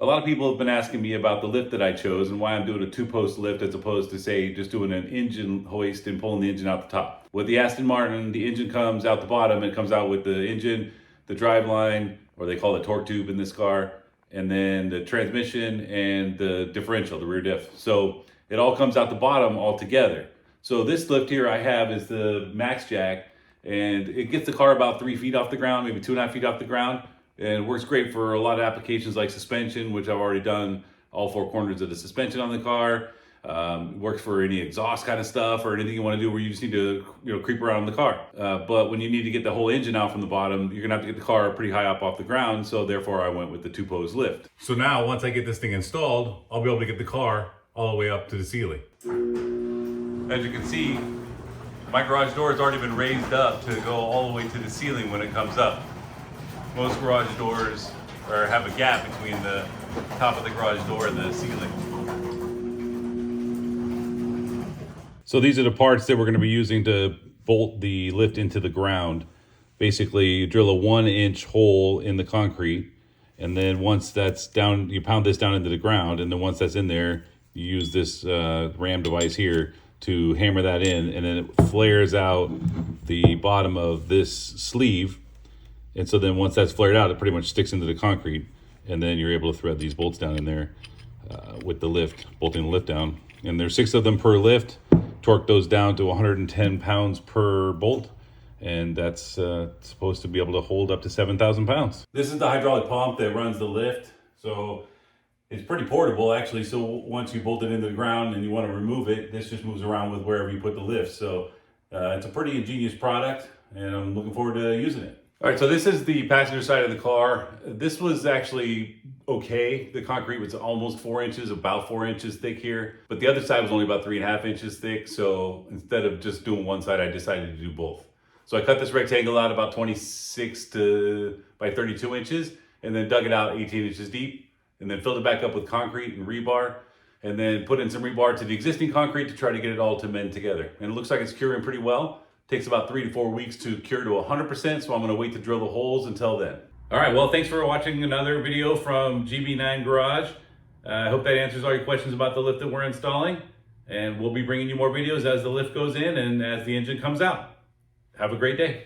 lot of people have been asking me about the lift that I chose and why I'm doing a two-post lift as opposed to, say, just doing an engine hoist and pulling the engine out the top. With the Aston Martin, the engine comes out the bottom. It comes out with the engine, the driveline, or they call it torque tube in this car, and then the transmission and the differential, the rear diff. So it all comes out the bottom all together. So this lift here I have is the max jack, and it gets the car about 3 feet off the ground, maybe 2.5 feet off the ground. And it works great for a lot of applications like suspension, which I've already done all four corners of the suspension on the car. Works for any exhaust kind of stuff or anything you want to do where you just need to creep around the car. But when you need to get the whole engine out from the bottom, you're gonna have to get the car pretty high up off the ground. So therefore I went with the two-post lift. So now once I get this thing installed, I'll be able to get the car all the way up to the ceiling. As you can see, my garage door has already been raised up to go all the way to the ceiling when it comes up. Most garage doors have a gap between the top of the garage door and the ceiling. So these are the parts that we're going to be using to bolt the lift into the ground. Basically, you drill a 1-inch hole in the concrete, and then once that's down, you pound this down into the ground, and then once that's in there, you use this ram device here to hammer that in, and then it flares out the bottom of this sleeve. And so then once that's flared out, it pretty much sticks into the concrete, and then you're able to thread these bolts down in there with the lift, bolting the lift down. And there's 6 of them per lift. Torque those down to 110 pounds per bolt, and that's supposed to be able to hold up to 7,000 pounds. This is the hydraulic pump that runs the lift. So it's pretty portable actually. So once you bolt it into the ground and you want to remove it, this just moves around with wherever you put the lift. So it's a pretty ingenious product, and I'm looking forward to using it. All right, so this is the passenger side of the car. This was actually okay. The concrete was almost 4 inches, about 4 inches thick here, but the other side was only about 3.5 inches thick. So instead of just doing one side, I decided to do both. So I cut this rectangle out about 26 by 32 inches, and then dug it out 18 inches deep, and then filled it back up with concrete and rebar, and then put in some rebar to the existing concrete to try to get it all to mend together. And it looks like it's curing pretty well. Takes about 3 to 4 weeks to cure to 100%, so I'm gonna wait to drill the holes until then. All right, well, thanks for watching another video from GB9 Garage. I hope that answers all your questions about the lift that we're installing, and we'll be bringing you more videos as the lift goes in and as the engine comes out. Have a great day.